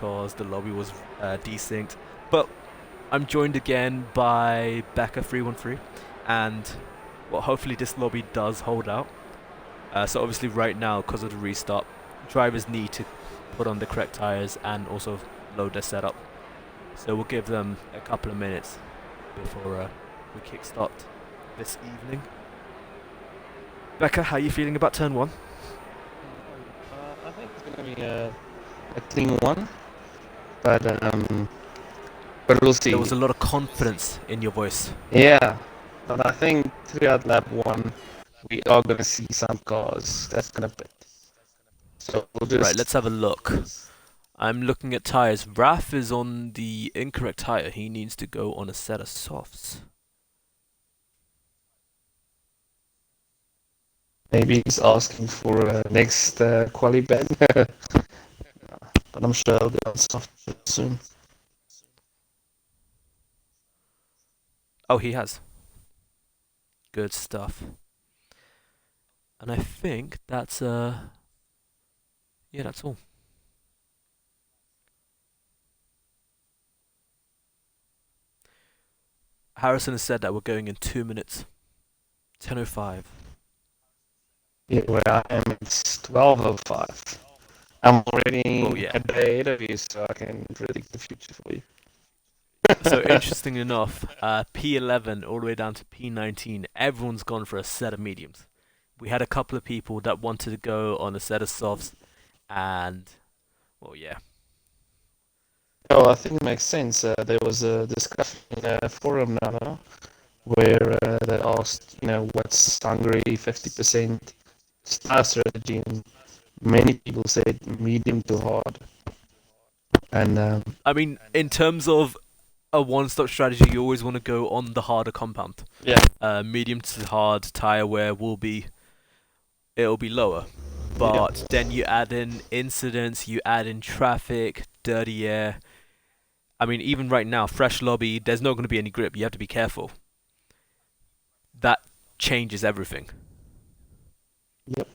because the lobby was desynced. But I'm joined again by Becca313, and well, hopefully this lobby does hold out. So obviously right now, because of the restart, drivers need to put on the correct tires and also load their setup. So we'll give them a couple of minutes before we kickstart this evening. Becca, how are you feeling about turn one? I think it's going to be a clean one, but we'll see. There was a lot of confidence in your voice. Yeah, but I think throughout lap one, we are going to see some cars that's going to pit. So we'll just... Right, let's have a look. I'm looking at tyres. Raf is on the incorrect tyre. He needs to go on a set of softs. Maybe he's asking for next quali ban. But I'm sure I'll get on soft soon. Oh, he has. Good stuff. And I think that's yeah, that's all. Harrison has said that we're going in 2 minutes. 10:05. Yeah, where I am, it's 12:05. I'm already yeah. a day ahead of you, so I can predict the future for you. So interesting enough, P11 all the way down to P19, everyone's gone for a set of mediums. We had a couple of people that wanted to go on a set of softs, and well, yeah. Oh, I think it makes sense. There was a discussion in a forum now where they asked, what's Hungary 50% star strategy, and many people said medium to hard. And I mean, in terms of a one-stop strategy, you always want to go on the harder compound. yeah, Medium to hard tire wear it'll be lower. But then you add in incidents, you add in traffic, dirty air. I mean, even right now, fresh lobby, there's not going to be any grip. You have to be careful. That changes everything. Yep.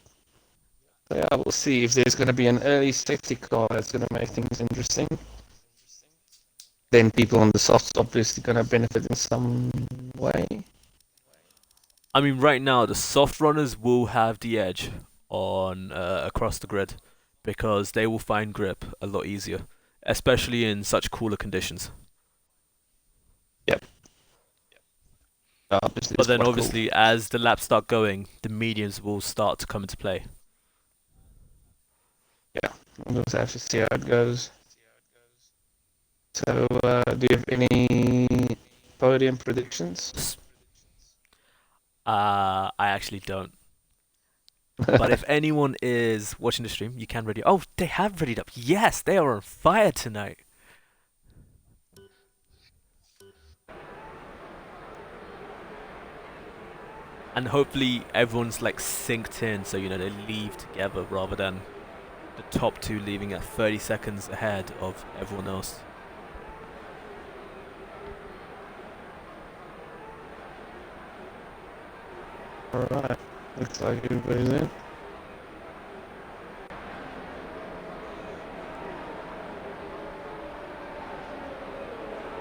So yeah, we'll see if there's going to be an early safety car that's going to make things interesting. Then people on the softs obviously going to benefit in some way. I mean, right now, the soft runners will have the edge on across the grid because they will find grip a lot easier, especially in such cooler conditions. Yep. But then obviously, as the laps start going, the mediums will start to come into play. Yeah, we'll just have to see how it goes. So, do you have any podium predictions? I actually don't. But if anyone is watching the stream, you can ready. Oh, they have readied up. Yes, they are on fire tonight. And hopefully everyone's like synced in, so they leave together rather than the top two leaving at 30 seconds ahead of everyone else. Alright, looks like everybody's in.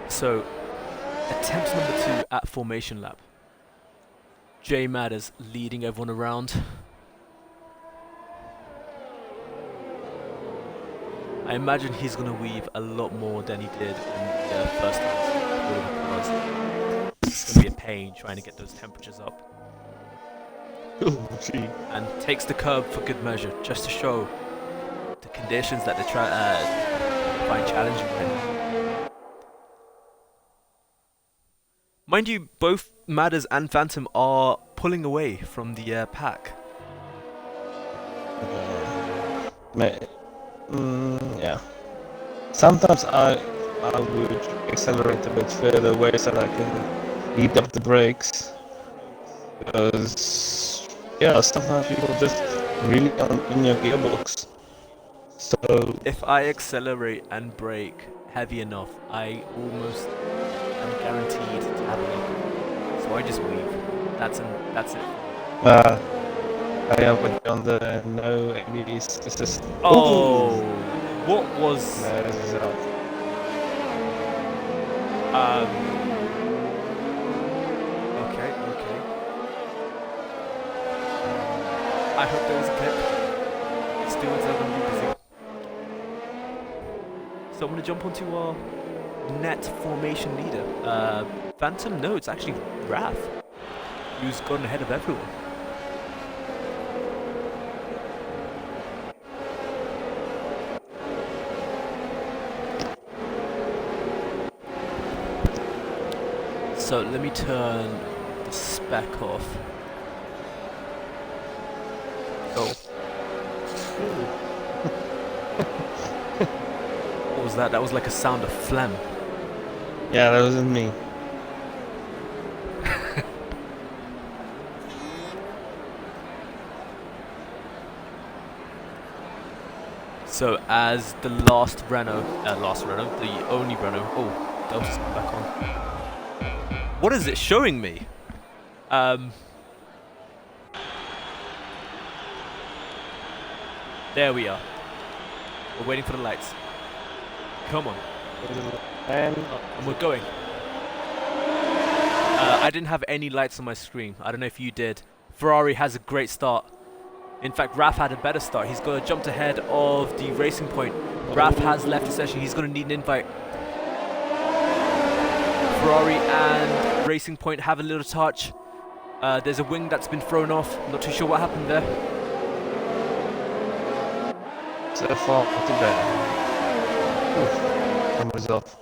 So, attempt number 2 at formation lap. J Matters leading everyone around. I imagine he's going to weave a lot more than he did in the first time. It's going to be a pain trying to get those temperatures up. Oh, gee. And takes the curb for good measure, just to show the conditions that they find challenging right now. Mind you, both Matters and Phantom are pulling away from the pack. Yeah. Sometimes I would accelerate a bit further away so that I can heat up the brakes. Because, yeah, sometimes people just really aren't in your gearbox. So if I accelerate and brake heavy enough, I almost am guaranteed to have a lock. So I just weave. That's it. I have it on the no ABS assist. Oh! What was okay, okay. I hope there was a clip. Stewards are gonna be busy. So I'm gonna jump onto our net formation leader. Phantom? No, it's actually Raph, who's gone ahead of everyone. So let me turn the spec off. Oh. What was that? That was like a sound of phlegm. Yeah, that wasn't me. So as the last Renault, the only Renault. Oh, Delta's back on. What is it showing me? There we are. We're waiting for the lights. Come on. And And we're going. I didn't have any lights on my screen. I don't know if you did. Ferrari has a great start. In fact, Raf had a better start. He's got jumped ahead of the Racing Point. Raf has left the session. He's going to need an invite. Ferrari and Racing Point have a little touch. There's a wing that's been thrown off. Not too sure what happened there. so far, not too bad. Oof, numbers off.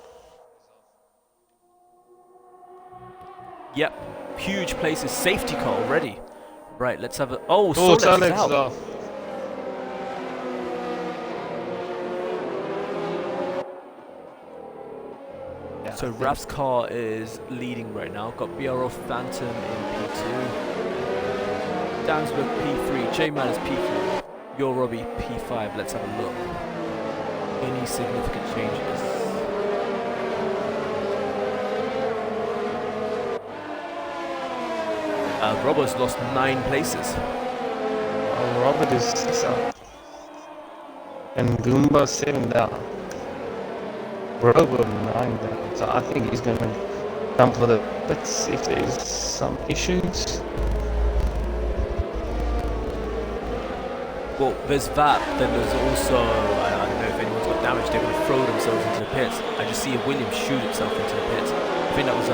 Yep, huge places. Safety car already. Right, let's have a... Oh, Oh, Solex is Solex out. is off. Yeah, So Raf's car is leading right now. Got BRO Phantom in P2. Dansberg P3. J-Man is P4. Your Robbie P5. Let's have a look. Any significant changes? Robbo's lost 9 places. Robert is 6 up. And Goomba 7 down. Robo 9 down. So I think he's going to come for the pits if there's some issues. Well, there's that. Then there's also, I don't know if anyone's got damage. They're going to throw themselves into the pits. I just see a Williams shoot himself into the pits. I think that was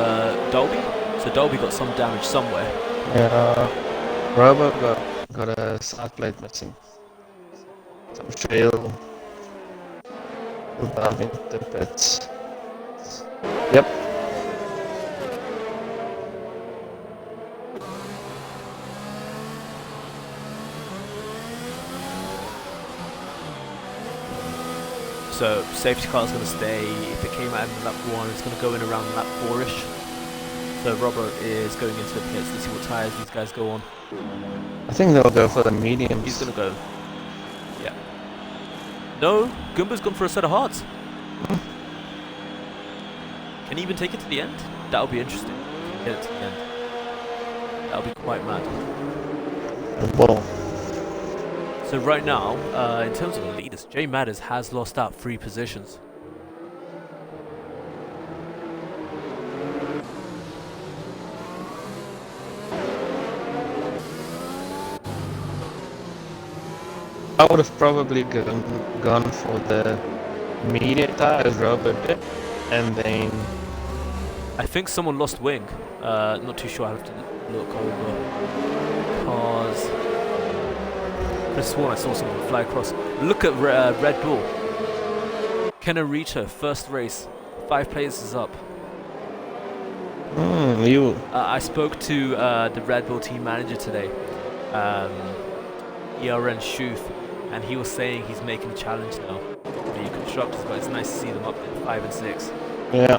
Dolby. So Dolby got some damage somewhere. Yeah, Robo got a side plate missing. Some trail above in the pits. Yep. So safety car is going to stay. If it came out in lap 1, it's going to go in around lap 4ish. So Robert is going into the pits. Let's see what tyres these guys go on. I think they'll go for the mediums. He's going to go. Yeah. No, Goomba's gone for a set of hards. Can he even take it to the end? That'll be interesting. If he can get it to the end. That'll be quite mad. Well, So right now, in terms of the leaders, Jay Madders has lost out 3 positions. I would have probably gone for the medium tires, Robert did, and then I think someone lost wing. Not too sure. I have to look over cars. I could have sworn I saw someone fly across. Look at Red Bull. Kenarito, first race. 5 places up. you. I spoke to the Red Bull team manager today, ERN Shoof, and he was saying he's making a challenge now for the constructors, but it's nice to see them up in 5 and 6. Yeah.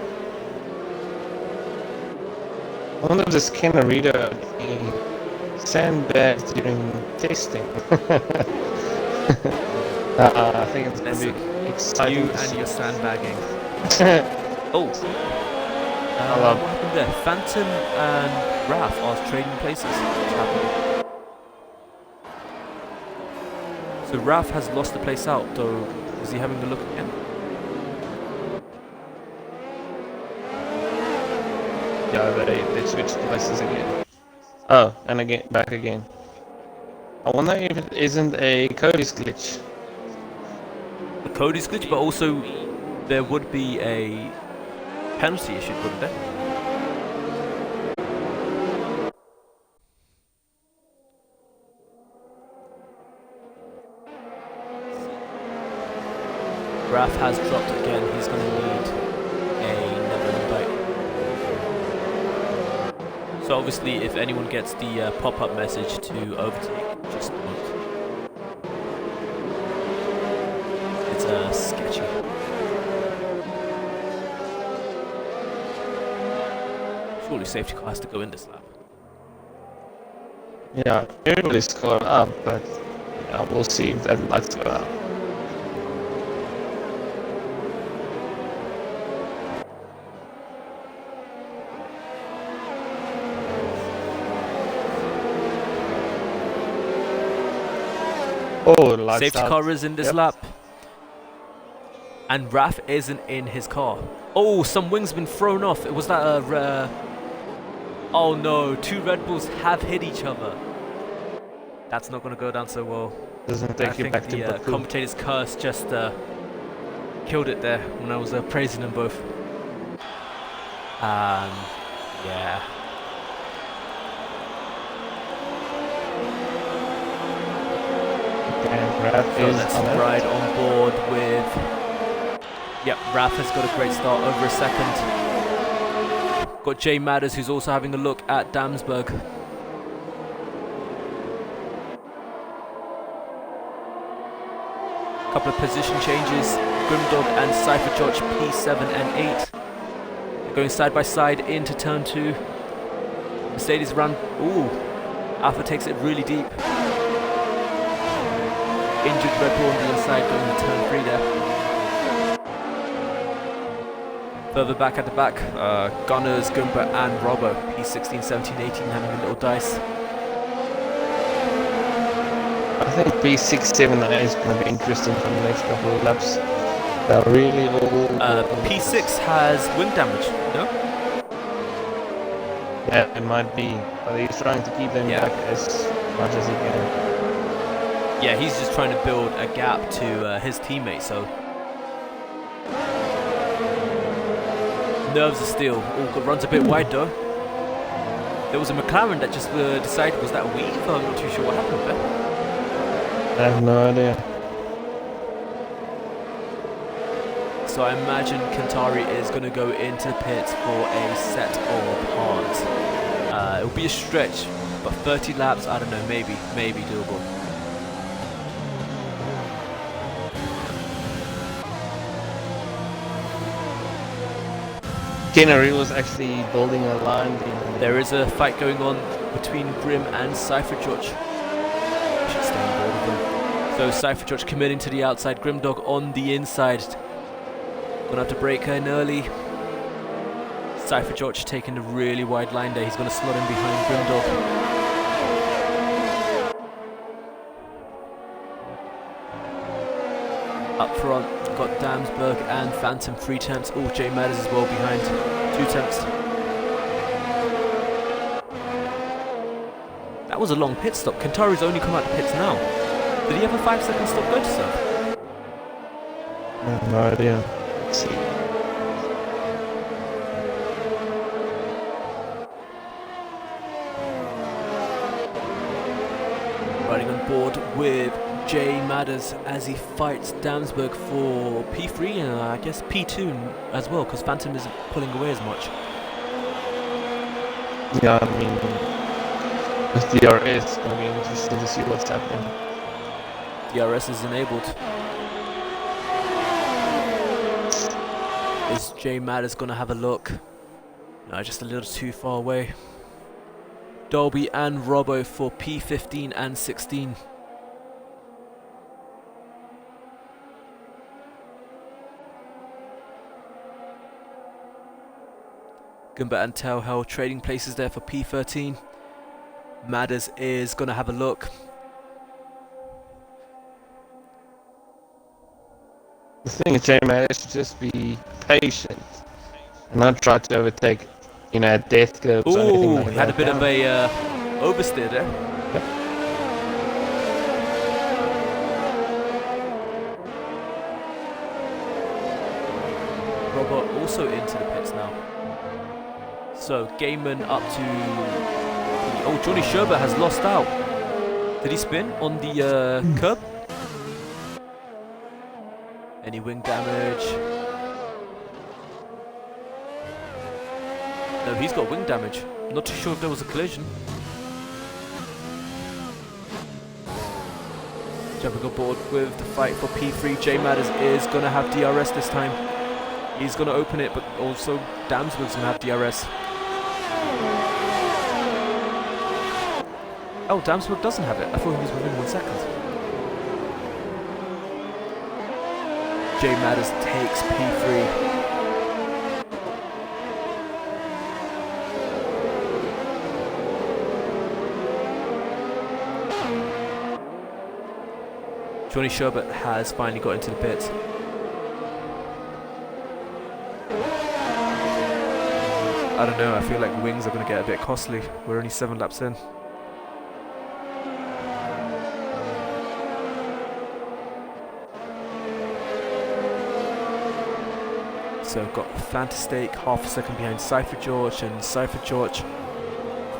I wonder if this Kenarita sandbags during testing. I think it's going to be exciting. You and your sandbagging. Oh. Hello. What happened there? Phantom and Raph are trading places. What's happening? So Raph has lost the place out, though Is he having a look again? Yeah, they switched places again. Oh, and again, back again. I wonder if it isn't a Cody's glitch. A Cody's glitch, but also there would be a penalty issued, wouldn't there? Raf has dropped again. He's going to need another invite. So obviously, if anyone gets the pop-up message to overtake, just don't. It's sketchy. Surely safety car has to go in this lap. Yeah, everybody's caught up, but yeah, we'll see if that lights go out. Oh, lights Safety out. car is in this lap. And Raf isn't in his car. Oh, some wings been thrown off. Was that a... oh no, two Red Bulls have hit each other. That's not going to go down so well. Doesn't take you back to the Baku. commentator's curse just killed it there when I was praising them both. Yeah. Raf So is let's on it. ride on board with... Yep, Raf has got a great start, over a second. Got Jay Madders, who's also having a look at Damsberg. Couple of position changes. Grimdog and Cypher George P7 and 8. They're going side by side into turn 2. Mercedes run... Ooh. Alpha takes it really deep. Injured Red Bull on the inside going to turn 3 there. Further back at the back, Gunners, Goomba and Robbo, P16, 17, 18 having a little dice. I think P6, 7 is going to be interesting for the next couple of laps. They're really all... P6 has wing damage, no? Yeah, it might be, but he's trying to keep them back as much as he can. Yeah, he's just trying to build a gap to his teammate, so... Nerves of steel. Oh, runs a bit wide though. There was a McLaren that just decided, was that a weave? I'm not too sure what happened there. I have no idea. So I imagine Kantari is going to go into the pits for a set of parts. It'll be a stretch, but 30 laps, I don't know, maybe doable. Kennery was actually building a line. There is a fight going on between Grim and Cypher George. Should stay on board with them. So Cypher George committing to the outside, Grimdog on the inside. Gonna have to break her in early. Cypher George taking a really wide line there. He's gonna slot in behind Grimdog. Up front, got Damsberg and Phantom, 3 temps. Oh, Jay Matters as well behind, 2 temps. That was a long pit stop. Kantari's only come out the pits now. Did he have a 5-second stop go to serve? I have no idea. Let's see. Riding on board with Jay Madders as he fights Damsberg for P3 and I guess P2 as well, because Phantom isn't pulling away as much. Yeah, I mean, with DRS, it's going to be interesting to see what's happening. DRS is enabled. Is Jay Madders going to have a look? No, just a little too far away. Dolby and Robbo for P15 and 16. Goomba and Telhel trading places there for P13. Madders is going to have a look. The thing is, J-Man should just be patient and not try to overtake, death clips or anything Ooh, like he had a that. bit of a oversteer there. Robert also into the pits now. So Gaiman up to... Oh, Johnny Sherbert has lost out. Did he spin on the curb? Any wing damage? No, he's got wing damage. Not too sure if there was a collision. Jumping aboard with the fight for P3. J Matters is going to have DRS this time. He's going to open it, but also Damswood's going to have DRS. Oh, Damswood doesn't have it. I thought he was within 1 second. J Matters takes P3. Johnny Sherbert has finally got into the pits. I don't know, I feel like wings are going to get a bit costly. We're only 7 laps in. So got Fantastic half a second behind Cypher George, and Cypher George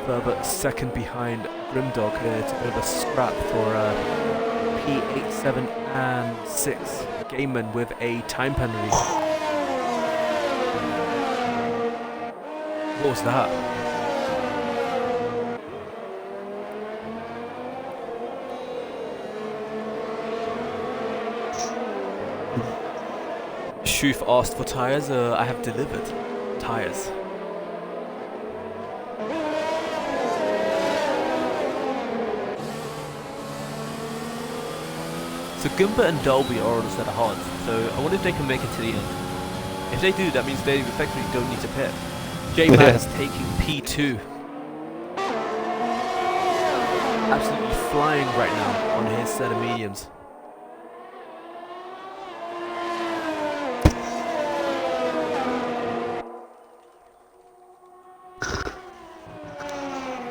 further second behind Grimdog. It's a bit of a scrap for P8, 7 and 6. Gaiman with a time penalty. What was that? Shoof asked for tyres. I have delivered tyres. So Gumba and Dolby are on a set of hards, so I wonder if they can make it to the end. If they do, that means they effectively don't need to pit. J-Man is taking P2. Absolutely flying right now on his set of mediums.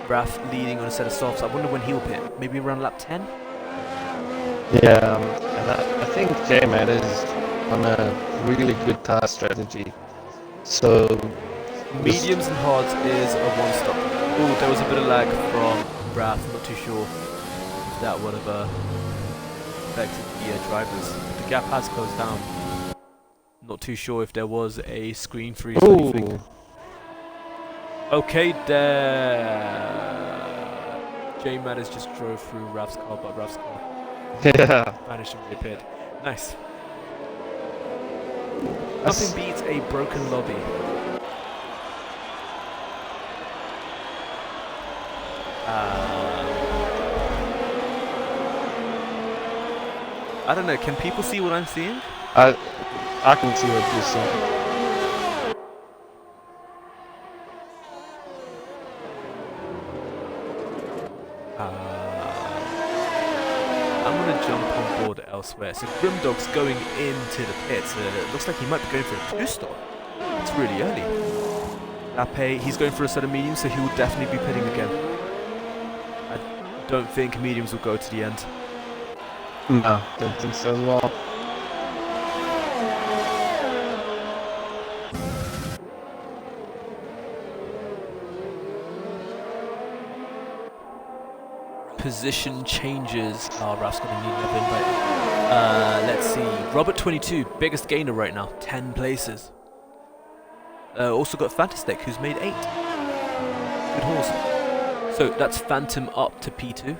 Raph leading on a set of softs. I wonder when he'll pit. Maybe around lap 10? Yeah, and I think J-Man is on a really good tire strategy. So mediums and hards is a one-stop. Oh, there was a bit of lag from Raph. Not too sure if that would have affected the drivers. The gap has closed down. Not too sure if there was a screen freeze or anything. Okay, there. J-Man has just drove through Raph's car, but Raph's car managed to repit. Nice. Nothing beats a broken lobby. I don't know, can people see what I'm seeing? I can see what you're saying. I'm going to jump on board elsewhere. So Grimdog's going into the pits. It looks like he might be going for a 2-stop. It's really early. Lape, he's going for a set of mediums, so he will definitely be pitting again. I don't think mediums will go to the end. No, don't think so as well. Position changes. Oh, Raf's going to need another invite. Let's see. Robert 22, biggest gainer right now, 10 places. Also got Fantastic, who's made 8. Good horse. So that's Phantom up to P2.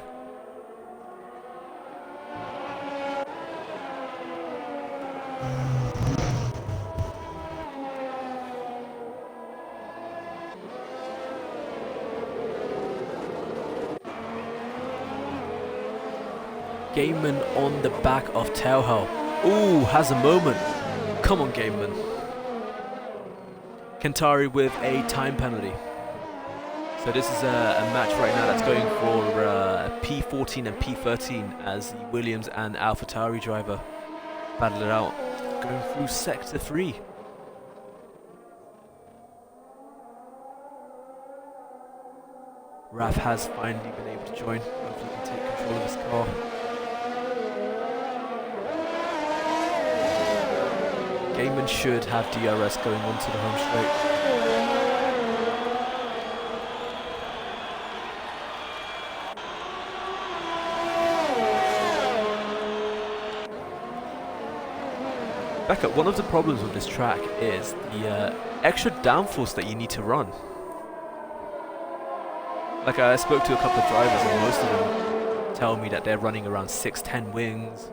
Gaiman on the back of Tailhell. Ooh, has a moment. Come on, Gaiman. Kentari with a time penalty. So this is a match right now that's going for P14 and P13 as the Williams and AlphaTauri driver battle it out. going through sector 3. Raf has finally been able to join. Hopefully he can take control of his car. Gaiman should have DRS going onto the home straight. Becca, one of the problems with this track is the extra downforce that you need to run. Like I spoke to a couple of drivers and most of them tell me that they're running around 610 wings.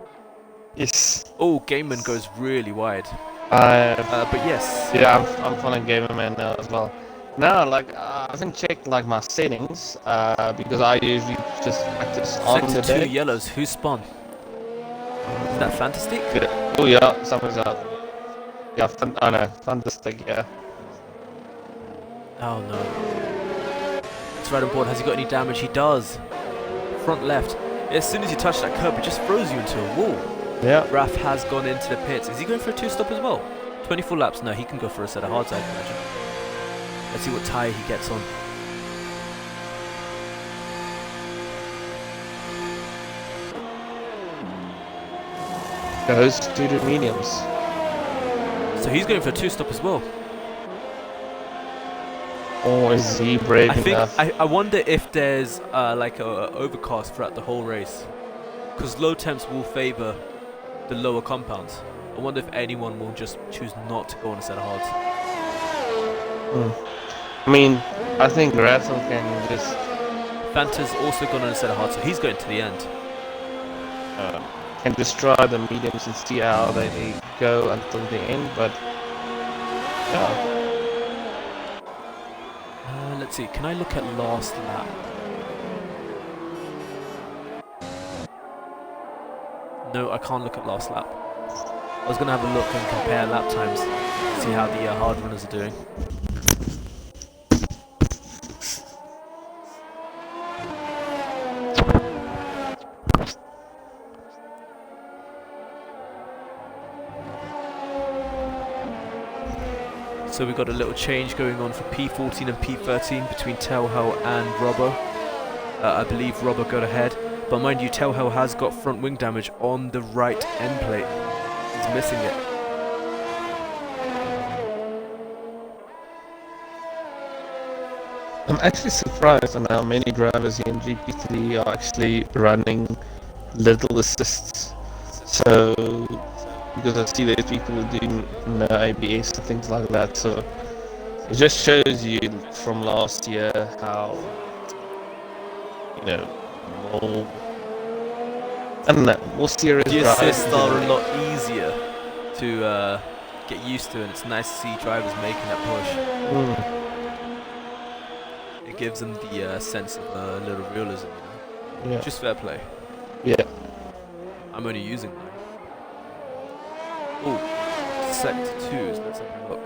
Yes. Oh, Gaiman goes really wide. But yes. Yeah, I'm following Gamer Man now as well. Now, like, I haven't checked like my settings because I usually just practice on the Sector 2 day. yellows, who spun? Is that Fantastic? Yeah. Oh yeah, someone's out. Yeah, oh no, Fantastic, yeah. Oh no. It's right on board. Has he got any damage? He does. Front left. As soon as you touch that curb, it just throws you into a wall. Yeah. Raf has gone into the pits. Is he going for a 2-stop as well? 24 laps? No, he can go for a set of hards, I can imagine. Let's see what tyre he gets on. Goes to the mediums. So he's going for a 2-stop as well. Or is he brave enough? I wonder if there's like a overcast throughout the whole race. Because low temps will favour the lower compounds. I wonder if anyone will just choose not to go on a set of hards. I mean, I think Rattle can just... Fanta's also gone on a set of hards, so he's going to the end. Can destroy the mediums and see how they go until the end, but... Yeah. Let's see, can I look at last lap? No, I can't look at last lap. I was going to have a look and compare lap times, see how the hard runners are doing. So we've got a little change going on for P14 and P13 between Telhel and Robbo. I believe Robbo got ahead, but mind you, Telhel has got front wing damage on the right end plate. He's missing it. I'm actually surprised on how many drivers in GP3 are actually running little assists. So, because I see there's people doing ABS and things like that, so it just shows you from last year how, you know, more, I don't know, more serious The drivers. assists are a lot easier to get used to, and it's nice to see drivers making that push. It gives them the sense of a little realism, you know? Yeah. Just fair play. Yeah. I'm only using mine. Oh, sector 2s, let's have a look.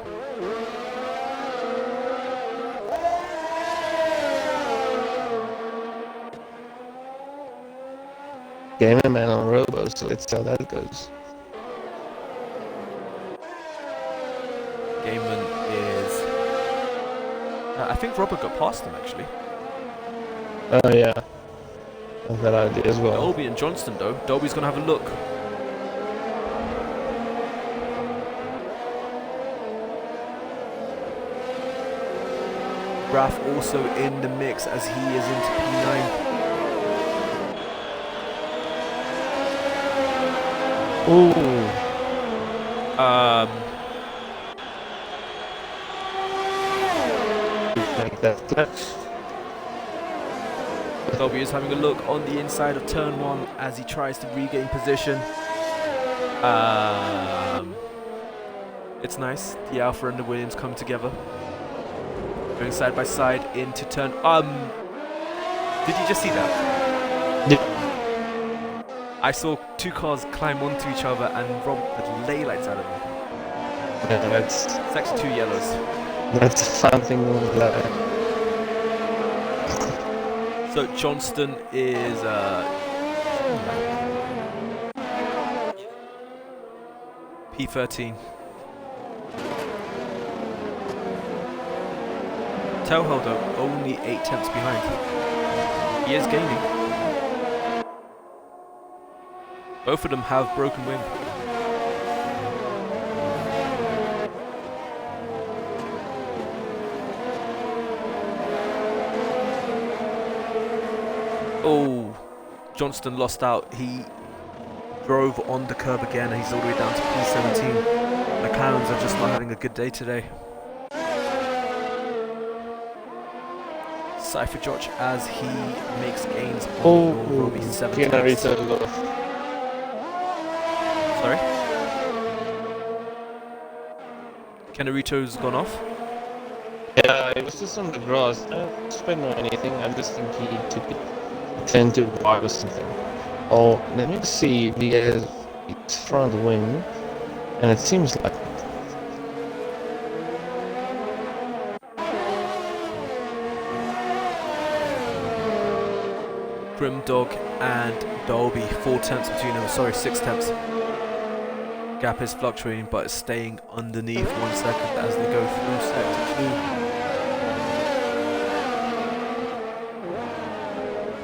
Gamer Man on Robo, so let's see how that goes. Gaiman is... I think Robert got past him, actually. Oh yeah. That's that idea as well. Dolby and Johnston, though. Dolby's going to have a look. Raf also in the mix as he is into P9. Ooh. Like that clutch. Dolby is having a look on the inside of turn 1 as he tries to regain position. It's nice. The Alpha and the Williams come together. Going side by side into turn... Did you just see that? Yeah. I saw two cars climb onto each other and rob the daylights out of them. Yeah, that's... It's actually 2 yellows. That's a fun thing with that. So Johnston is P13. Telho though, only 8 tenths behind. He is gaining. Both of them have broken wing. Oh, Johnston lost out. He drove on the curb again and he's all the way down to P17. McLarens are just not having a good day today. Cypher George as he makes gains on Robbie 7 tenths. Sorry? Kenarito's gone off? Yeah, it was just on the grass. I don't spin or anything. I just think he took it 10 to wide or something. Oh, let me see if he has its front wing. And it seems like Grimdog and Dolby, 4 tenths between them, sorry, 6 tenths. Gap is fluctuating but it's staying underneath 1 second as they go through sector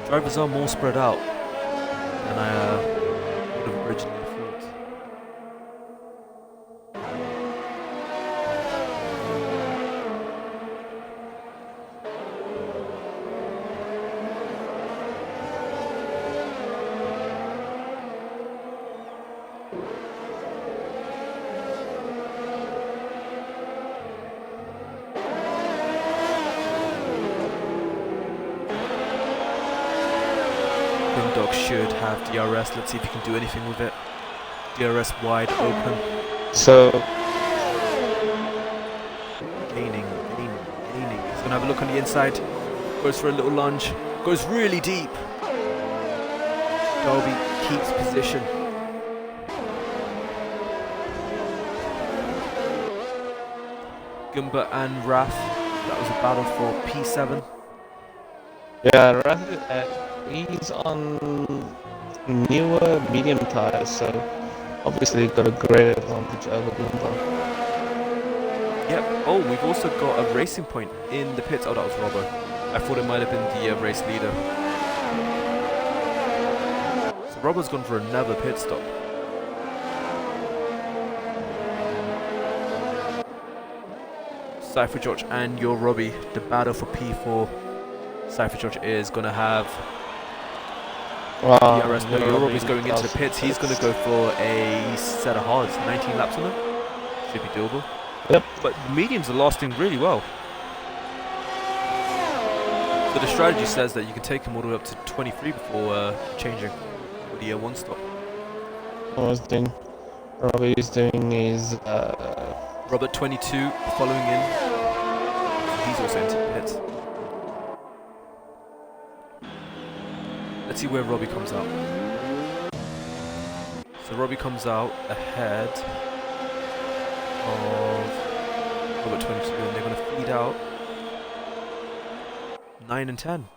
2. Drivers are more spread out than I would have originally thought. Grimdog should have DRS. Let's see if he can do anything with it. DRS wide open. so. Gaining. He's gonna have a look on the inside. Goes for a little lunge. Goes really deep. Dolby keeps position. Gumba and Raph. That was a battle for P7. Yeah, he's on newer medium tires, so obviously got a great advantage over Bloomberg. Yep. Oh, we've also got a racing point in the pits. Oh, that was Robbo. I thought it might have been the race leader. So Robbo's gone for another pit stop. Cypher George and your Robbie, the battle for P4. Cypher George is going to have DRS. No, your Robbie's going into the pits. He's going to go for a set of hards. 19 laps on them. Should be doable. Yep. But the mediums are lasting really well. So the strategy says that you can take them all the way up to 23 before changing for the one stop. Robbie's doing is Robert 22 following in. He's also into the pits. Let's see where Robbie comes out. So Robbie comes out ahead of Robert 22 and they're going to feed out 9 and 10.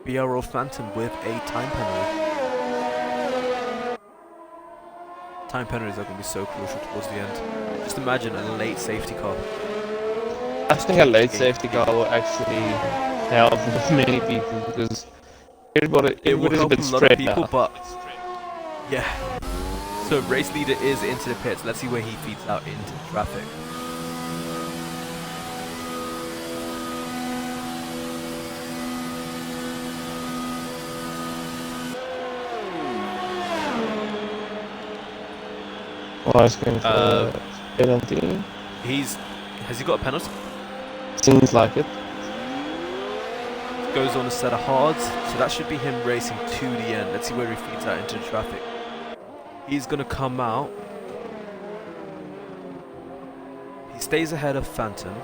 BRO Phantom with a time penalty. Time penalties are going to be so crucial towards the end. Just imagine a late safety car. I think a late safety car will actually help many people because everybody's a bit spread now. But yeah. So race leader is into the pits. Let's see where he feeds out into traffic. Well, I was going for penalty. Has he got a penalty? Seems like it. Goes on a set of hards, so that should be him racing to the end. Let's see where he feeds out into the traffic. He's gonna come out. He stays ahead of Phantom.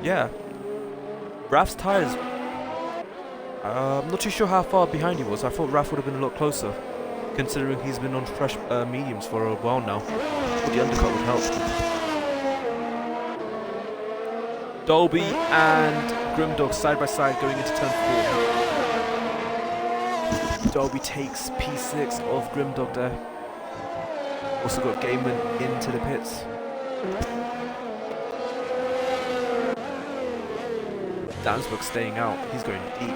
Yeah. Raf's tires. I'm not too sure how far behind he was. I thought Raf would have been a lot closer, considering he's been on fresh mediums for a while now. But the undercut would help. Dolby and Grimdog side by side going into turn 4. Dolby takes P6 of Grimdog there. Also got Gaiman into the pits. Dansberg staying out. He's going deep.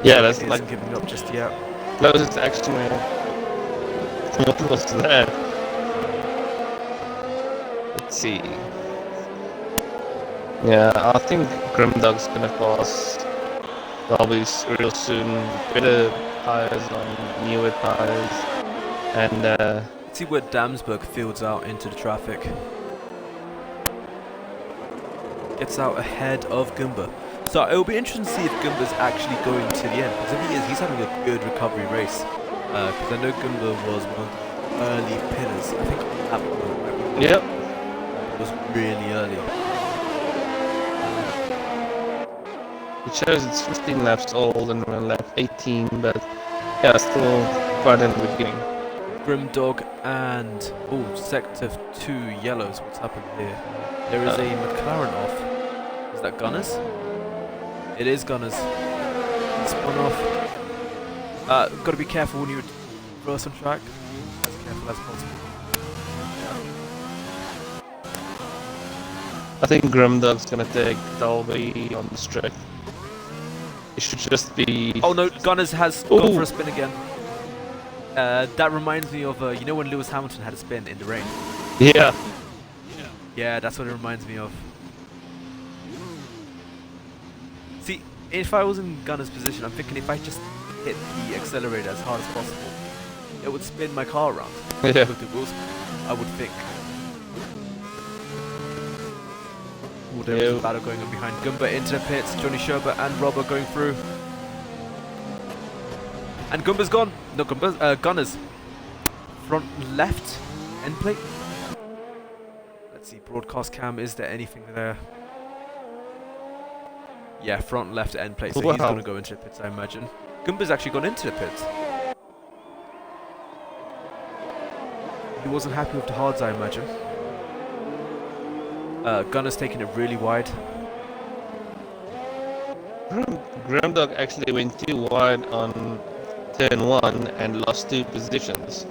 Yeah, that's like giving up just yet. Closest action. What was that? Let's see. Yeah, I think Grimdog's gonna pass Dolby's real soon. Better tires on newer tires, and let's see where Damsberg fields out into the traffic. Gets out ahead of Gumba. So it'll be interesting to see if Gumba's actually going to the end. Because if he is, he's having a good recovery race. Because I know Gumba was one of the early pinners. I think that one. Yep. It was really early. It shows it's 15 laps old and we're on lap 18, but yeah, still quite in the beginning. Grimdog and sector 2 yellows. What's happened here? There is a McLaren off. Is that Gunners? It is Gunners. Spun off. Got to be careful when you reverse on track. As careful as possible. I think Grimdog's gonna take Dolby on the straight. It should just be. Oh no, Gunners has gone for a spin again. That reminds me of you know when Lewis Hamilton had a spin in the rain. Yeah. Yeah, that's what it reminds me of. See, if I was in Gunner's position, I'm thinking if I just hit the accelerator as hard as possible, it would spin my car around. Yeah. With the wheels, I would think. There was a battle going on behind. Gumba into the pits, Johnny Sherbert and Robert going through. And Gumba's gone. No, Gunners. Front left, end plate. Let's see, broadcast cam, is there anything there? Yeah, front left end plate, so he's going to go into the pits, I imagine. Gumba's actually gone into the pits. He wasn't happy with the hards, I imagine. Gunner's taking it really wide. Grimdog actually went too wide on turn 1 and lost 2 positions.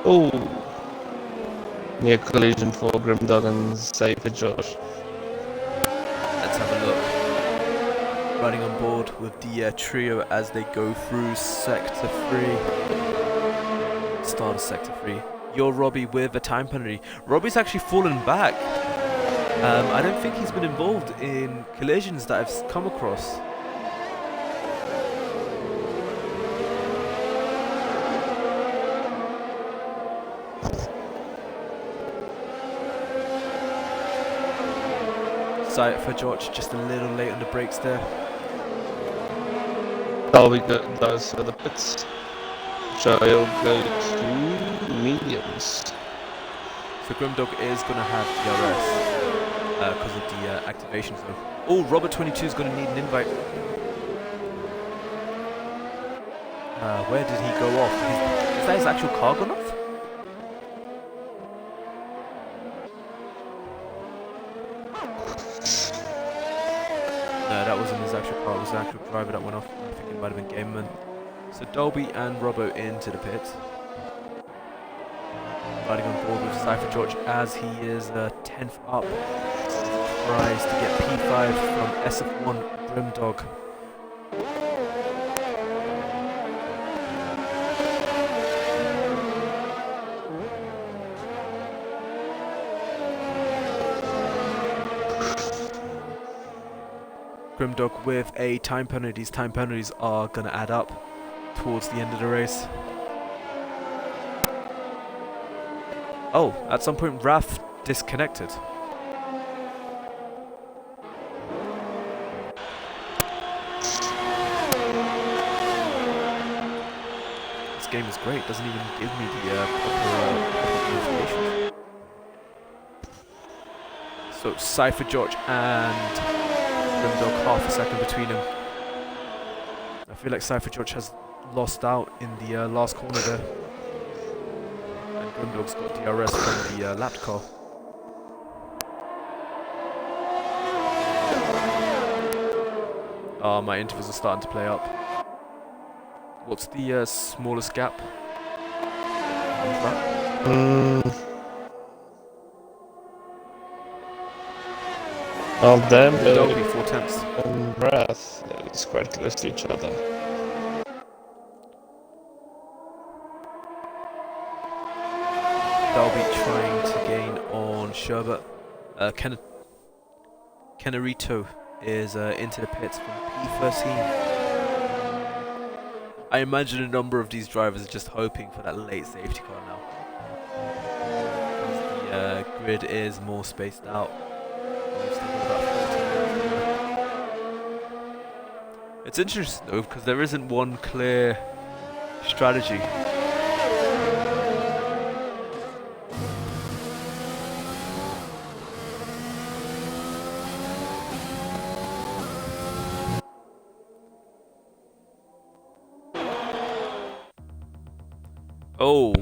Oh, near collision for Grimdog and Safer Josh. Let's have a look. Riding on board with the trio as they go through sector 3. Start of sector 3. You're Robbie with a time penalty. Robbie's actually fallen back. I don't think he's been involved in collisions that I've come across. Sight for George, just a little late on the brakes there. Dolby does for the pits. So he'll go to mediums. So Grimdog is going to have DRS because of the activation zone. Oh, Robert 22 is going to need an invite. Where did he go off? Is that his actual car gone off? No, that wasn't his actual car. It was the actual driver that went off. I think it might have been Gameman. So Dolby and Robbo into the pits. Riding on board with Cypher George as he is 10th up. Tries to get P5 from SF1 Grimdog. Grimdog with a time penalty. These time penalties are going to add up towards the end of the race. Oh, at some point Raf disconnected. Let's game is great. It doesn't even give me the proper notifications. So Cypher George and Grimdog, half a second between them. I feel like Cypher George has lost out in the last corner there. And Grimdog's got DRS from the lapped car. Oh, my intervals are starting to play up. What's the smallest gap on track? Well, them, Dolby 4/10. and Wrath, it's quite close to each other. Dolby trying to gain on Sherbert. Kennerito is into the pits from P13. I imagine a number of these drivers are just hoping for that late safety car now. Because the grid is more spaced out. We've still got about 14 minutes to go. It's interesting though, because there isn't one clear strategy. Oh,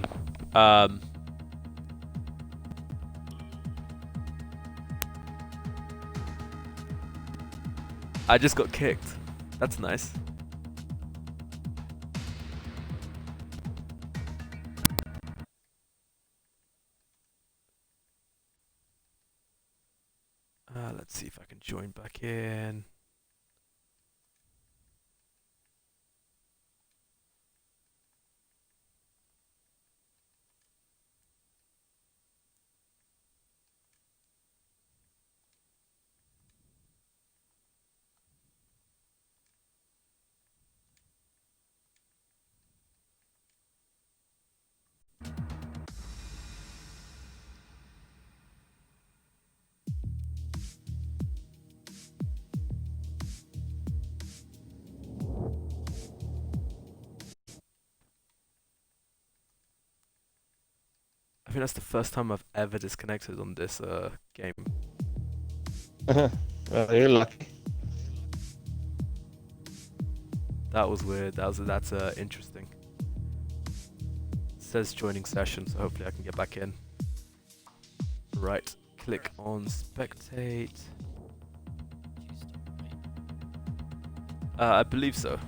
I just got kicked. That's nice. Let's see if I can join back in. I think that's the first time I've ever disconnected on this game. Well, you're lucky. That was weird. That's interesting. It says joining session, so hopefully I can get back in. Right, click on spectate. I believe so.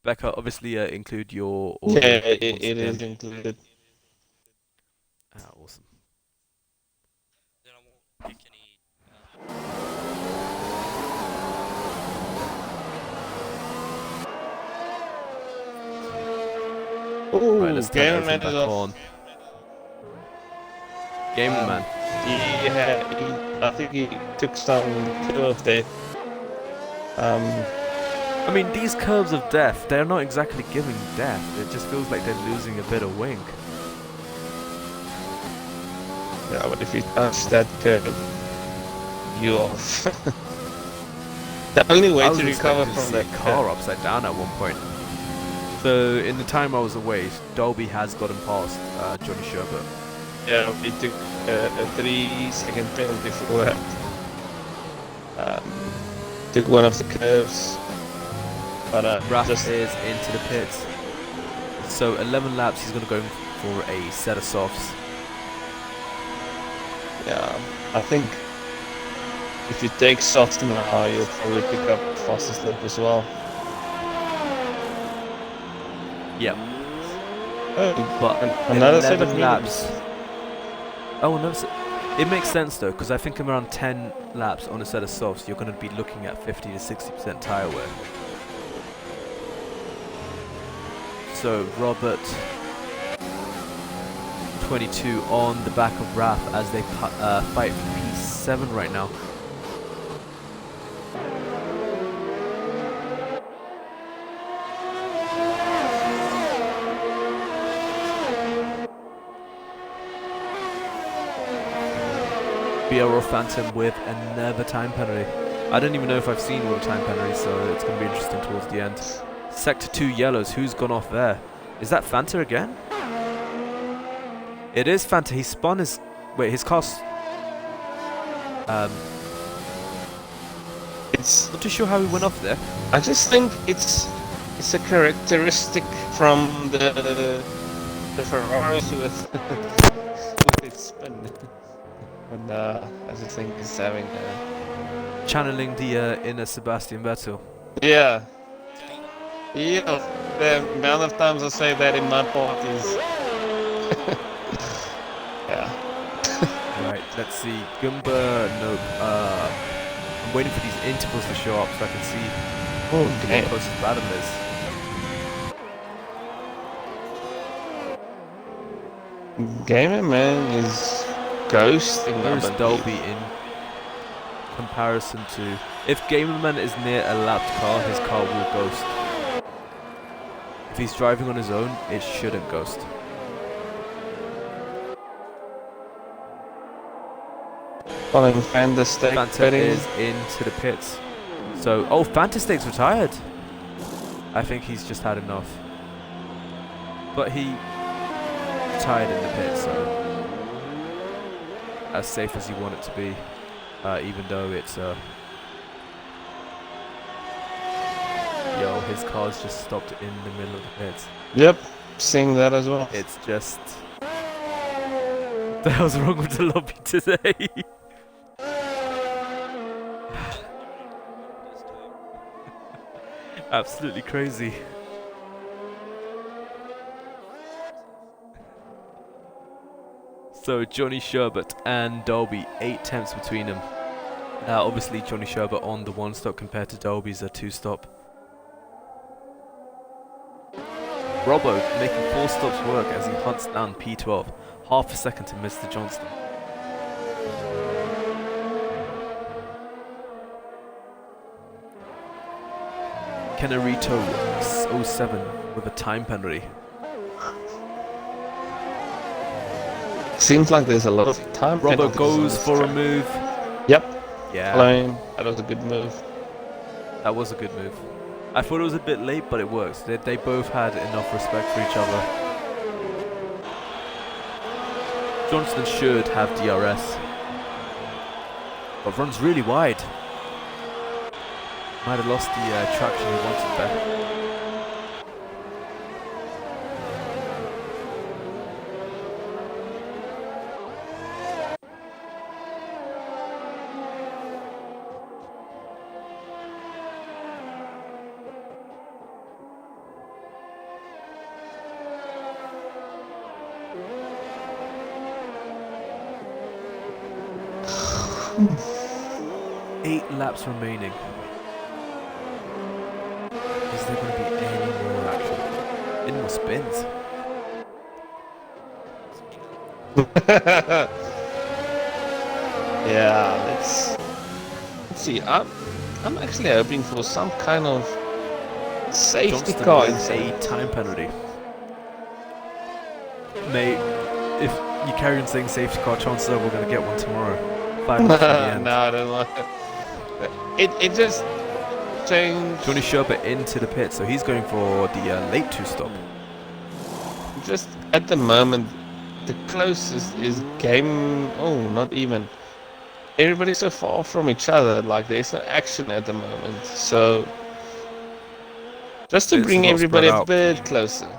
Becca, obviously include your audio. Yeah, it is included. Ah, awesome. Then I won't pick any. Ooh, Right, let's turn Gamer everything Man back is off. on. Gamer Man. I think he took some curve there. I mean, these curves of death, they're not exactly giving death. It just feels like they're losing a bit of wing. Yeah, but if you touch that curve, you off. The only way I was to recover expecting to from see that a car upside down at one point. So, in the time I was away, Dolby has gotten past Johnny Sherbert. Yeah, he took a 3-second penalty for that. Took one of the curves. But Raph just is into the pits. So 11 laps, he's going to go for a set of softs. yeah, I think if you take softs now, you'll probably pick up fastest lap as well. Yep. Oh, But another set 11 of laps. mediums. Oh, no. It makes sense though, because I think around 10 laps on a set of softs, you're going to be looking at 50 to 60% tyre wear. So Robert 22 on the back of Raph as they fight for P7 right now. BRO Phantom with another time penalty. I don't even know if I've seen all the time penalties, so it's going to be interesting towards the end. Sector 2 yellows. Who's gone off there? Is that Fanta again? It is Fanta. He spun his... Wait, his car's... It's. Not too sure how he went off there. I just think it's a characteristic from the Ferraris with with its spin. And I just think it's having. Channeling the inner Sebastian Vettel. Yeah. Yeah. The amount of times I say that in my parties. Yeah. Right, let's see. Gumba, nope. I'm waiting for these intervals to show up so I can see Oh, what the damn. closest battle is. Gamer Man is ghosting. I Where's believe. Dolby in comparison to... If Gamerman is near a lapped car, his car will ghost. If he's driving on his own, it shouldn't ghost. Following Fantastic Fanta is into the pits. So, oh, Fantastic's retired. I think he's just had enough. But he retired in the pits, so as safe as you want it to be, even though it's yo, his car's just stopped in the middle of the pits. Yep, seeing that as well. It's just what the hell's wrong with the lobby today? Absolutely crazy. So Johnny Sherbert and Dolby, 8 temps between them. Obviously Johnny Sherbert on the 1 stop compared to Dolby's a 2 stop. Robbo making 4 stops work as he hunts down P12, half a second to Mr. Johnston. Kenarito 07 with a time penalty. Seems like there's a lot of time. Robbo penalties on goes this for a track. move. Yep, Yeah, following. That was a good move. that was a good move. I thought it was a bit late, but it works. They both had enough respect for each other. Johnston should have DRS, but runs really wide. Might have lost the traction he wanted there. Eight laps remaining. Is there going to be any more action? Any more spins? Yeah, let's see. I'm actually hoping for some kind of safety Johnston car with inside. a time penalty. Mate, if you carry on saying safety car, chances are we're going to get one tomorrow. 5 minutes from the end. No, I don't want it. It just changed. Johnny Sherbert into the pit, so he's going for the late 2 stop. Just at the moment, the closest is game. Oh, not even. Everybody's so far from each other. Like there's no action at the moment. So just to It's bring not everybody spread a out. bit closer.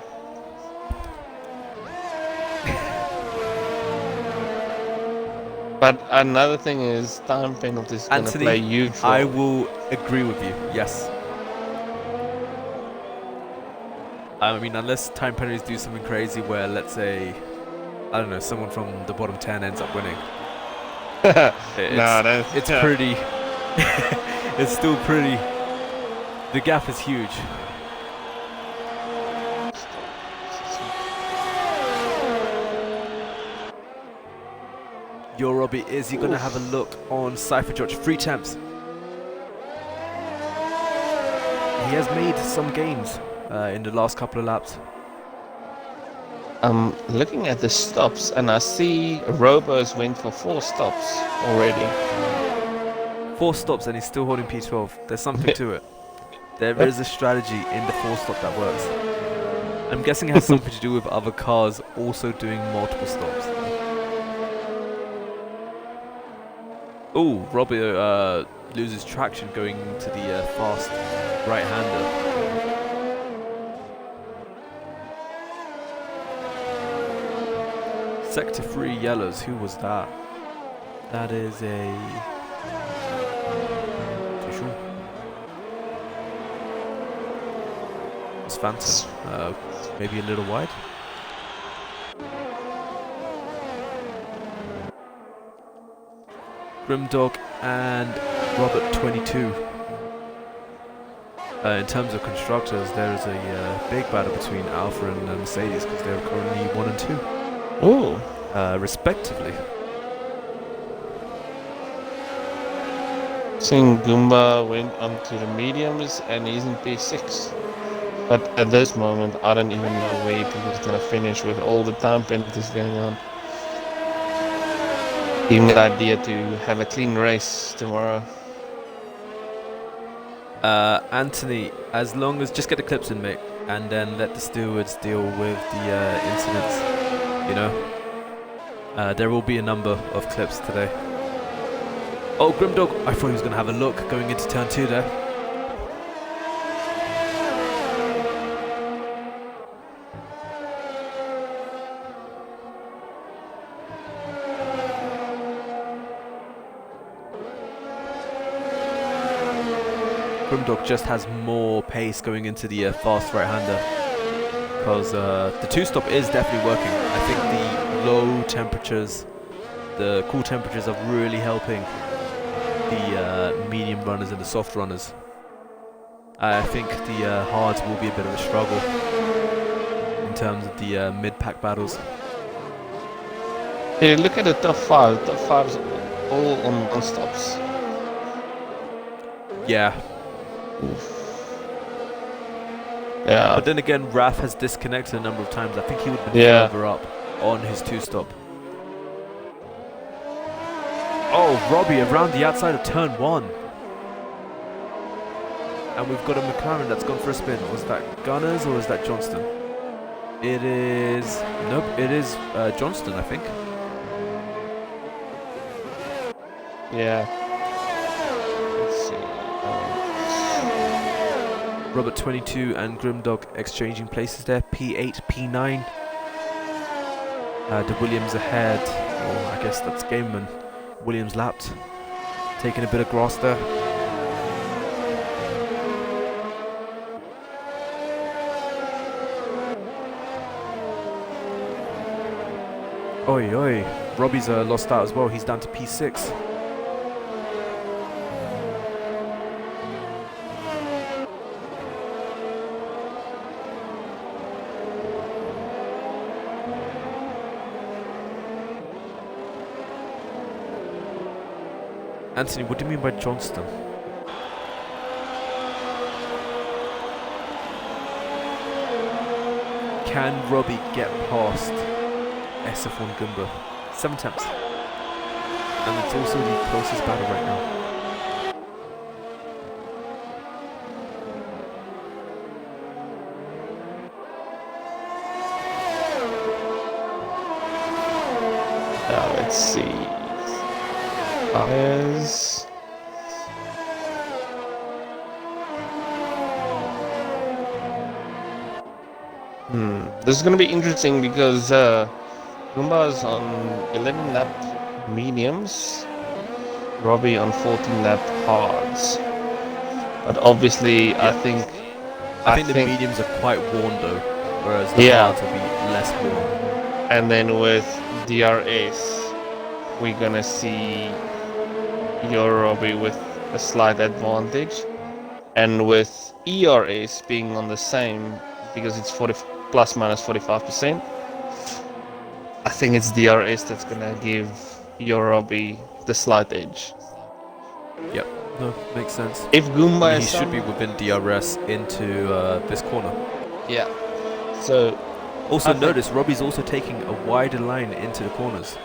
But another thing is time penalties going to Anthony, play a huge role. I will agree with you, yes. I mean, unless time penalties do something crazy where, let's say, I don't know, someone from the bottom 10 ends up winning. It's pretty... it's still pretty... The gap is huge. Yo, Robbie, is he going to have a look on Cypher George? 3 temps. He has made some gains in the last couple of laps. I'm looking at the stops and I see Robos went for 4 stops already. 4 stops and he's still holding P12. There's something to it. There is a strategy in the four stop that works. I'm guessing it has something to do with other cars also doing multiple stops. Oh, Robbie loses traction going to the fast right-hander. Sector 3 yellows, who was that? That is a... Too sure. It's Phantom. Maybe a little wide. Grimdog and Robert 22. In terms of constructors, there is a big battle between Alfa and Mercedes because they're currently 1 and 2. Oh. Respectively. Seeing Goomba went onto the mediums and he's in P6. But at this moment, I don't even know where people's gonna finish with all the time penalties going on. Even the idea to have a clean race tomorrow. Anthony, as long as just get the clips in, mate, and then let the stewards deal with the incidents. You know, there will be a number of clips today. Oh, Grimdog! I thought he was gonna have a look going into turn 2 there. Grimdog just has more pace going into the fast right-hander because the two-stop is definitely working. I think the low temperatures, the cool temperatures are really helping the medium runners and the soft runners. I think the hards will be a bit of a struggle in terms of the mid-pack battles. Hey, look at the top 5. The top 5's all on non-stops. Yeah. Oof. Yeah. But then again, Raf has disconnected a number of times. I think he would have been further up on his two-stop. Oh, Robbie around the outside of turn 1. And we've got a McLaren that's gone for a spin. Was that Gunners or is that Johnston? It is... Nope, it is Johnston, I think. Yeah. Let's see. Robert 22 and Grimdog exchanging places there. P8, P9. De Williams ahead. Oh, I guess that's Gameman. Williams lapped. Taking a bit of grass there. Oi, oi. Robbie's lost out as well. He's down to P6. Anthony, what do you mean by Johnston? Can Robbie get past SF1 Goomba? 7 attempts. And it's also the closest battle right now. Let's see. There's... This is gonna be interesting because Goomba's on 11 lap mediums, Robbie on 14 lap hards. But obviously, Yeah. I think the mediums are quite worn though, whereas the hards will be less worn. And then with DRS, we're gonna see your Robbie with a slight advantage, and with ERS being on the same because it's 40 plus minus 45%. I think it's DRS that's gonna give your Robbie the slight edge. Yep, no, makes sense. If Goomba He is should be within DRS into this corner. yeah. So Also I think- notice Robbie's also taking a wider line into the corners,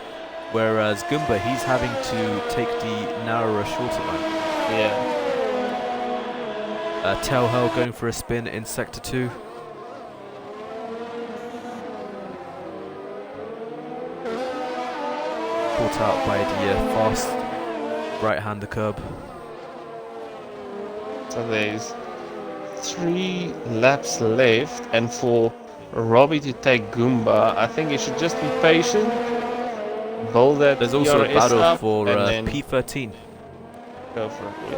whereas Goomba, he's having to take the narrower, shorter line. yeah. Tailhell going for a spin in Sector 2. Caught out by the fast right-hander curb. So there's 3 laps left, and for Robbie to take Goomba, I think he should just be patient, build that There's also a PRS battle up, for and then P13. go for it. Yeah,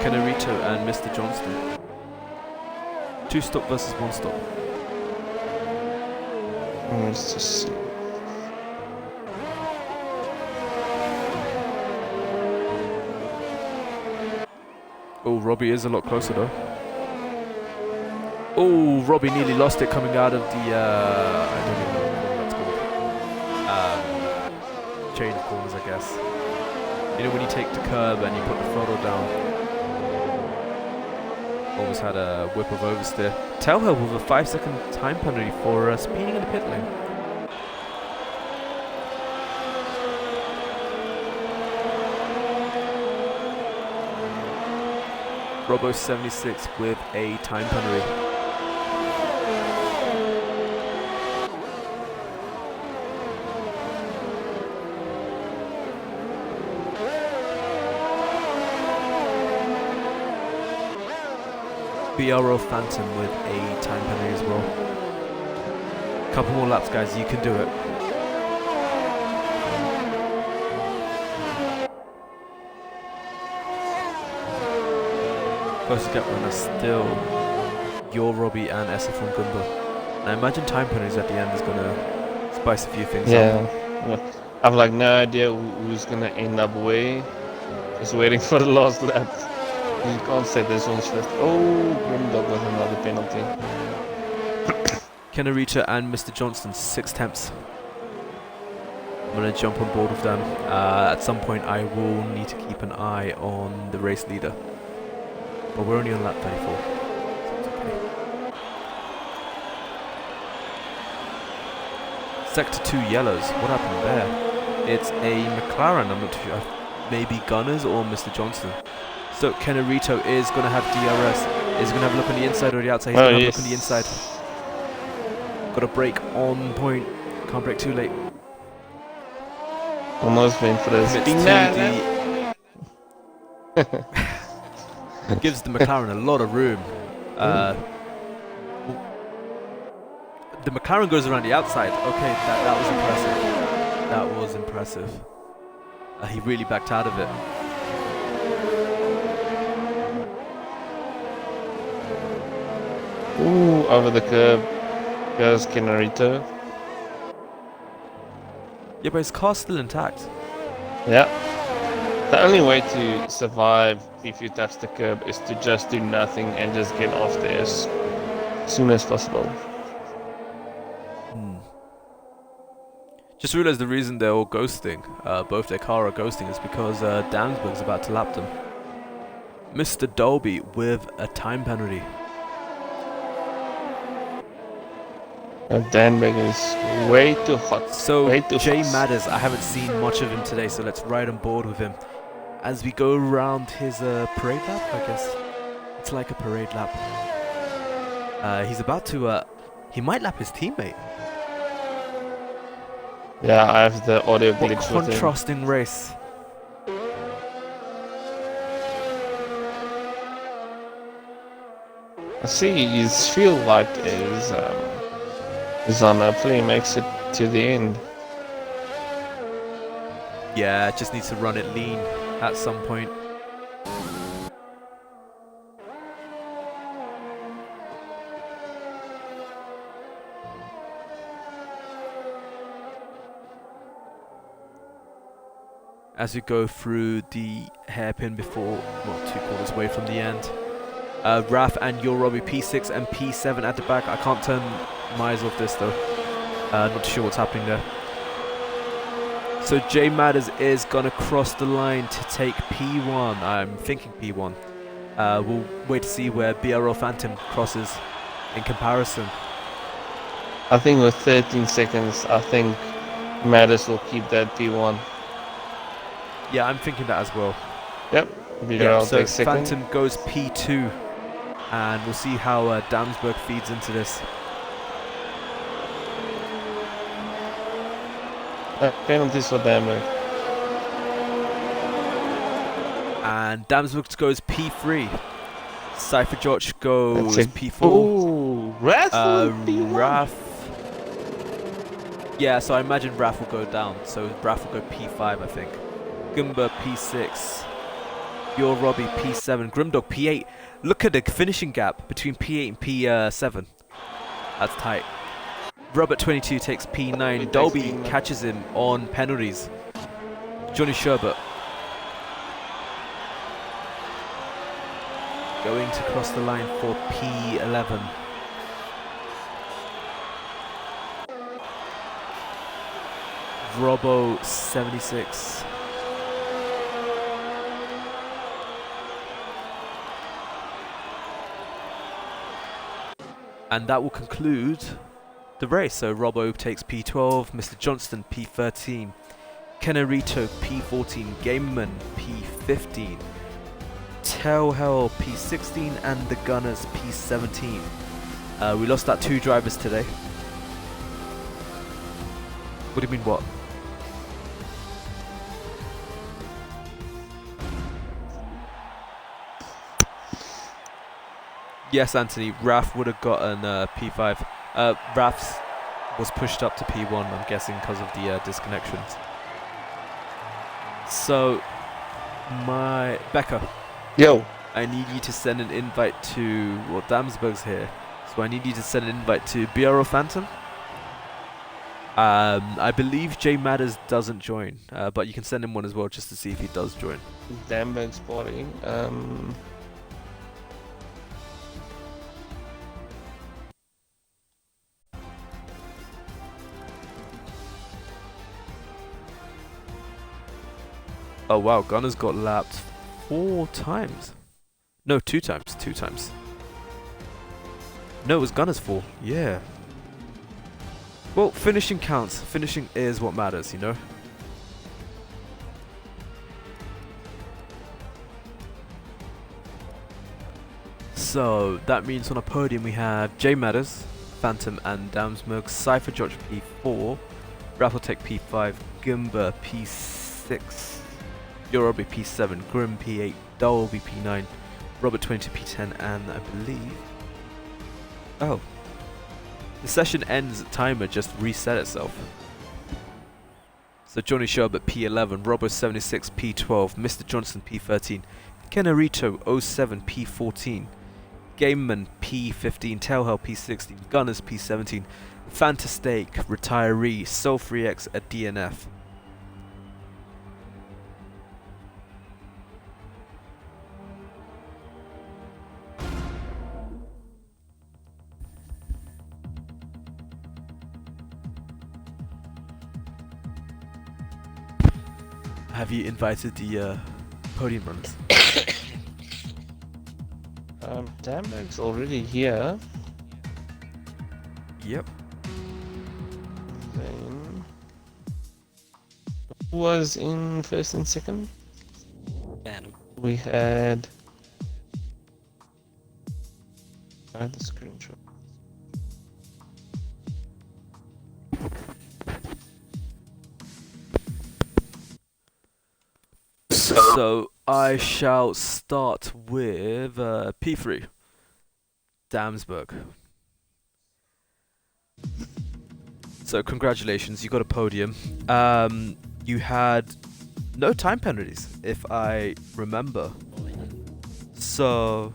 Canarito and Mr. Johnston. 2 stop versus 1 stop. let's just see. Oh, Robbie is a lot closer though. Oh, Robbie nearly lost it coming out of the, I don't even know what that's called. Chain of corners, I guess. You know when you take the curb and you put the throttle down. Almost had a whip of oversteer. Tailhill with a 5-second time penalty for speeding in the pit lane. Robo 76 with a time penalty. BRO Phantom with a time penalty as well. Couple more laps, guys, you can do it. Closest gap runner still your Robbie and SF1 Gumbo. And I imagine time penalties at the end is gonna spice a few things up. Yeah, I've like no idea who's gonna end up where. Just waiting for the last lap. You can't say this one's first. Oh, Grimdog with another penalty. Kenarita and Mr. Johnston, 6 temps. I'm gonna jump on board with them. At some point I will need to keep an eye on the race leader. But we're only on lap 34. So it's okay. Sector 2 yellows. What happened there? It's a McLaren, I'm not too sure. Maybe Gunners or Mr. Johnston. So Kenarito is going to have DRS. Is going to have a look on the inside or the outside? He's going to have a look on the inside. Got a brake on point. Can't brake too late. Almost went for this. Gives the McLaren a lot of room. The McLaren goes around the outside. Okay, that was impressive. That was impressive. He really backed out of it. Ooh, over the curb goes Kenarito. Yeah, but his car's still intact. Yeah. The only way to survive if you touch the curb is to just do nothing and just get off there as soon as possible. Just realised the reason they're all ghosting, both their car are ghosting, is because Dansberg's about to lap them. Mr. Dolby with a time penalty. Danberg is way too hot. So way too Jay fast. Madders, I haven't seen much of him today, so let's ride on board with him as we go around his parade lap. I guess it's like a parade lap. He's about to. He might lap his teammate. Yeah, I have the audio What glitch with him. contrasting race. I see his field light is on. Hopefully he makes it to the end. Yeah, just needs to run it lean at some point. As we go through the hairpin before, well, 2 quarters away from the end. Raf and your Robbie P6 and P7 at the back. I can't turn my eyes off this though. Not too sure what's happening there. So Jay Madders is gonna cross the line to take P1. I'm thinking P1. We'll wait to see where BRO Phantom crosses in comparison. I think with 13 seconds, I think Mattis will keep that P1. Yeah, I'm thinking that as well. Yep. Villarreal so takes second. Phantom goes P2, and we'll see how Damsberg feeds into this. Penalties for Damberg. And Damsberg goes P3. Cypher George goes That's it. P4. Ooh, Rathful P1. Raf. Yeah, so I imagine Raf will go down. So Raf will go P5, I think. Gumba P6. Your Robbie P7. Grimdog P8. Look at the finishing gap between P8 and P7. That's tight. Robert 22 takes P9. Dolby P9. catches him on penalties. Johnny Sherbert going to cross the line for P11. Robbo 76. And that will conclude the race. So Robbo takes P12, Mr. Johnston P13, Kennerito P14, Gamerman P15, Telhell P16, and the Gunners P17. We lost out 2 drivers today. What do you mean what? Yes, Anthony, Raf would have gotten P5. Raf's was pushed up to P1, I'm guessing, because of the disconnections. So, Becca. Yo. I need you to send an invite to, well, Damsberg's here, so I need you to send an invite to BRO Phantom. I believe Jay Matters doesn't join, but you can send him one as well just to see if he does join. Damberg spotting. Oh wow, Gunner's got lapped 4 times. No, 2 times. 2 times. No, it was Gunner's 4. Yeah. Well, finishing counts. Finishing is what matters, you know? So, that means on a podium we have Jay Matters, Phantom and Damsberg, Cypher George P4, Raffletech P5, Gimba P6, Yorobi P7, Grim P8, Dolby P9, Robert 20 P10, and I believe... Oh. The session ends, timer just reset itself. So Johnny Sherbert P11, Robo 76 P12, Mr. Johnson P13, Kennerito 07 P14, Gameman P15, Tailhell P16, Gunners P17, Fantastake, Retiree, Soul3X a DNF. Have you invited the podium runners? Damberg's already here. Yep. Then who was in first and second? Man. We had. I had the screenshot. So I shall start with P3, Damsberg. So congratulations, you got a podium. You had no time penalties, if I remember. So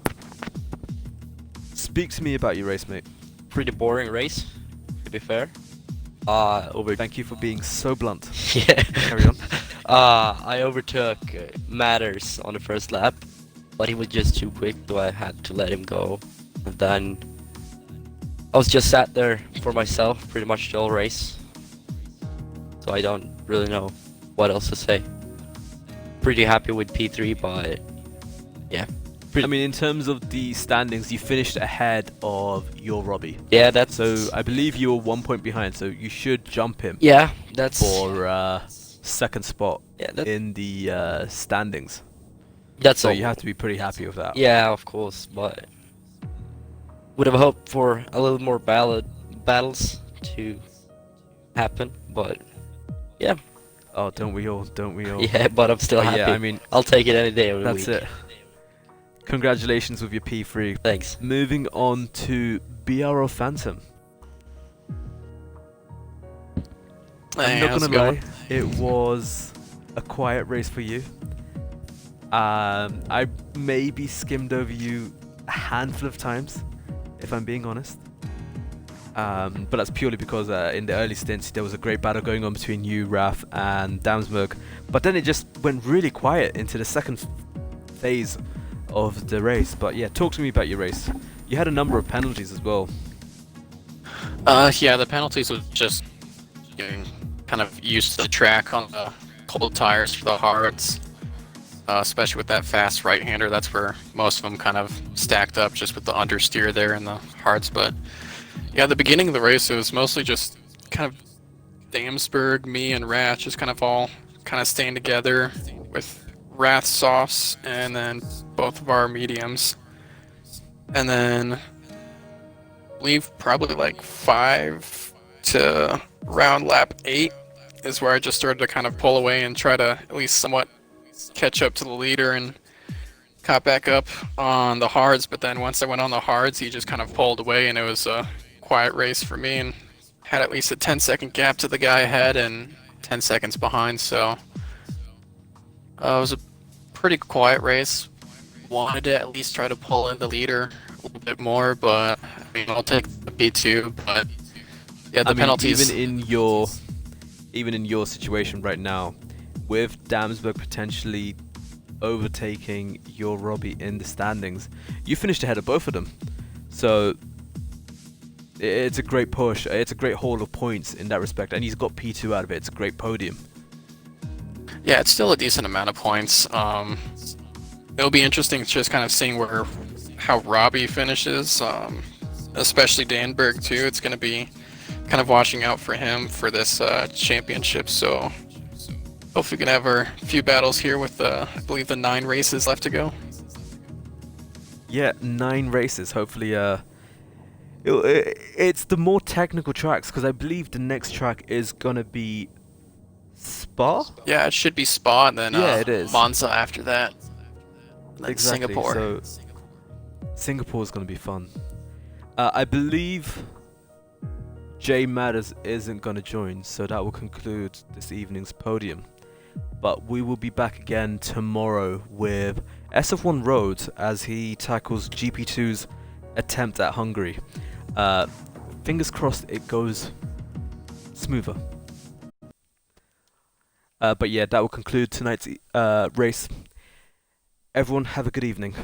speak to me about your race, mate. Pretty boring race, to be fair. Thank you for being so blunt. Yeah. Carry on. I overtook Matters on the first lap, but he was just too quick, so I had to let him go. And then I was just sat there for myself pretty much the whole race. So I don't really know what else to say. Pretty happy with P3, but yeah. I mean, in terms of the standings, you finished ahead of your Robbie. Yeah, that's... So I believe you were 1 point behind, so you should jump him. Yeah, that's... For second spot yeah, in the standings. That's So all. you have to be pretty happy with that. Yeah, of course, but would have hoped for a little more battles to happen, but yeah, Oh, don't we all? Don't we all? yeah, but I'm still But yeah, happy. I mean, I'll take it any day of the that's week. it. Congratulations with your P3. Thanks. Moving on to BRO Phantom. I'm not gonna lie, it was a quiet race for you. I maybe skimmed over you a handful of times, if I'm being honest. But that's purely because in the early stints there was a great battle going on between you, Raf, and Damsberg. But then it just went really quiet into the second phase of the race. But yeah, talk to me about your race. You had a number of penalties as well. Yeah, the penalties was just getting kind of used to the track on the cold tires for the hards, especially with that fast right-hander. That's where most of them kind of stacked up, just with the understeer there in the hards. But yeah, the beginning of the race, it was mostly just kind of Damsberg, me, and Rat just kind of all kind of staying together with Rath's softs and then both of our mediums. And then I believe probably like 5 to around lap 8 is where I just started to kind of pull away and try to at least somewhat catch up to the leader and caught back up on the hards. But then once I went on the hards, he just kind of pulled away, and it was a quiet race for me and had at least a 10-second gap to the guy ahead and 10 seconds behind. So it was a pretty quiet race. Wanted to at least try to pull in the leader a little bit more, but I mean, I'll take the P2. But yeah, the penalties. Even in your situation right now, with Damsberg potentially overtaking your Robbie in the standings, you finished ahead of both of them. So it's a great push. It's a great haul of points in that respect, and he's got P2 out of it. It's a great podium. Yeah, it's still a decent amount of points. It'll be interesting just kind of seeing how Robbie finishes, especially Danberg too. It's going to be kind of watching out for him for this championship. So hopefully we can have a few battles here with I believe the 9 races left to go. Yeah, 9 races. Hopefully, it's the more technical tracks, because I believe the next track is gonna be Spa. Yeah, it should be Spa and then Yeah, it is. Monza after that. And then Exactly. Singapore. So Singapore is gonna be fun. I believe Jay Matters isn't gonna join, so that will conclude this evening's podium. But we will be back again tomorrow with SF1 Roads as he tackles GP2's attempt at Hungary. Fingers crossed it goes smoother. But yeah, that will conclude tonight's race. Everyone have a good evening.